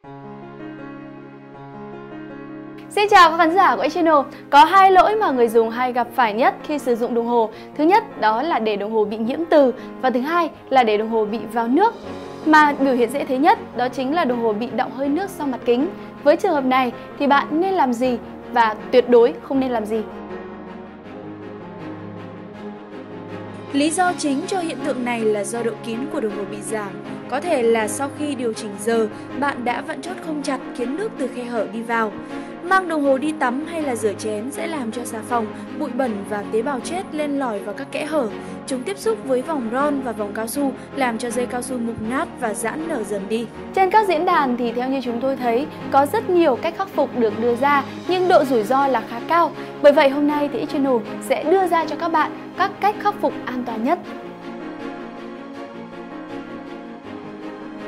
Xin chào các khán giả của X-Channel. Có hai lỗi mà người dùng hay gặp phải nhất khi sử dụng đồng hồ. Thứ nhất đó là để đồng hồ bị nhiễm từ và thứ hai là để đồng hồ bị vào nước. Mà biểu hiện dễ thấy nhất đó chính là đồng hồ bị đọng hơi nước sau mặt kính. Với trường hợp này thì bạn nên làm gì và tuyệt đối không nên làm gì? Lý do chính cho hiện tượng này là do độ kín của đồng hồ bị giảm. Có thể là sau khi điều chỉnh giờ, bạn đã vặn chốt không chặt khiến nước từ khe hở đi vào. Mang đồng hồ đi tắm hay là rửa chén sẽ làm cho xà phòng, bụi bẩn và tế bào chết len lỏi vào các kẽ hở. Chúng tiếp xúc với vòng ron và vòng cao su, làm cho dây cao su mục nát và giãn nở dần đi. Trên các diễn đàn thì theo như chúng tôi thấy, có rất nhiều cách khắc phục được đưa ra, nhưng độ rủi ro là khá cao. Bởi vậy hôm nay thì X-Channel sẽ đưa ra cho các bạn các cách khắc phục an toàn nhất.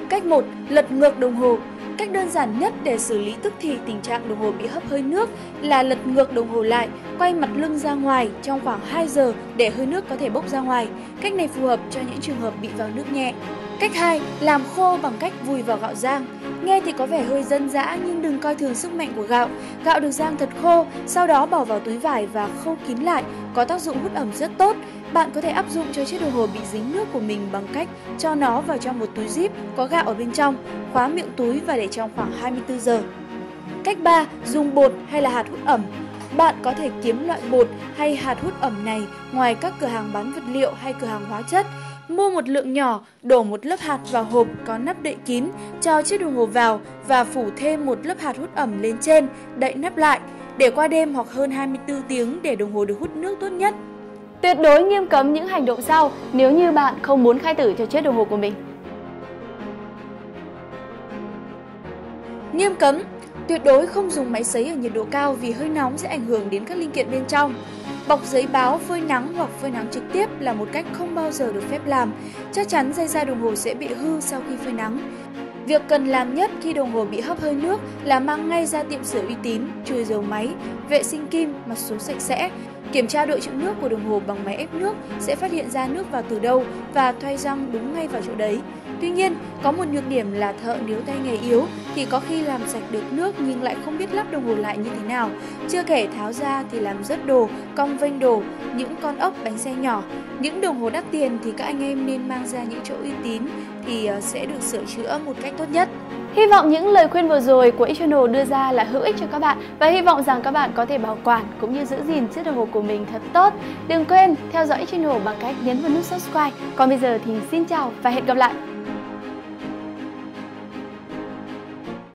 Cách 1. Lật ngược đồng hồ. Cách đơn giản nhất để xử lý tức thì tình trạng đồng hồ bị hấp hơi nước là lật ngược đồng hồ lại, quay mặt lưng ra ngoài trong khoảng 2 giờ để hơi nước có thể bốc ra ngoài. Cách này phù hợp cho những trường hợp bị vào nước nhẹ. Cách 2. Làm khô bằng cách vùi vào gạo rang. Nghe thì có vẻ hơi dân dã nhưng đừng coi thường sức mạnh của gạo. Gạo được rang thật khô, sau đó bỏ vào túi vải và khâu kín lại, có tác dụng hút ẩm rất tốt. Bạn có thể áp dụng cho chiếc đồng hồ bị dính nước của mình bằng cách cho nó vào trong một túi zip có gạo ở bên trong, khóa miệng túi và để trong khoảng 24 giờ. Cách 3. Dùng bột hay là hạt hút ẩm. Bạn có thể kiếm loại bột hay hạt hút ẩm này ngoài các cửa hàng bán vật liệu hay cửa hàng hóa chất. Mua một lượng nhỏ, đổ một lớp hạt vào hộp có nắp đậy kín, cho chiếc đồng hồ vào và phủ thêm một lớp hạt hút ẩm lên trên, đậy nắp lại. Để qua đêm hoặc hơn 24 tiếng để đồng hồ được hút nước tốt nhất. Tuyệt đối nghiêm cấm những hành động sau nếu như bạn không muốn khai tử cho chiếc đồng hồ của mình. Nghiêm cấm, tuyệt đối không dùng máy sấy ở nhiệt độ cao vì hơi nóng sẽ ảnh hưởng đến các linh kiện bên trong. Bọc giấy báo phơi nắng hoặc phơi nắng trực tiếp là một cách không bao giờ được phép làm. Chắc chắn dây da đồng hồ sẽ bị hư sau khi phơi nắng. Việc cần làm nhất khi đồng hồ bị hấp hơi nước là mang ngay ra tiệm sửa uy tín, chùi dầu máy, vệ sinh kim, mặt số sạch sẽ. Kiểm tra độ trữ nước của đồng hồ bằng máy ép nước sẽ phát hiện ra nước vào từ đâu và thoai răng đúng ngay vào chỗ đấy. Tuy nhiên, có một nhược điểm là thợ nếu tay nghề yếu thì có khi làm sạch được nước nhưng lại không biết lắp đồng hồ lại như thế nào. Chưa kể tháo ra thì làm rớt đồ, cong vênh đồ, những con ốc bánh xe nhỏ. Những đồng hồ đắt tiền thì các anh em nên mang ra những chỗ uy tín thì sẽ được sửa chữa một cách tốt nhất. Hy vọng những lời khuyên vừa rồi của X-Channel đưa ra là hữu ích cho các bạn và hy vọng rằng các bạn có thể bảo quản cũng như giữ gìn chiếc đồng hồ của mình thật tốt. Đừng quên theo dõi X-Channel bằng cách nhấn vào nút subscribe. Còn bây giờ thì xin chào và hẹn gặp lại!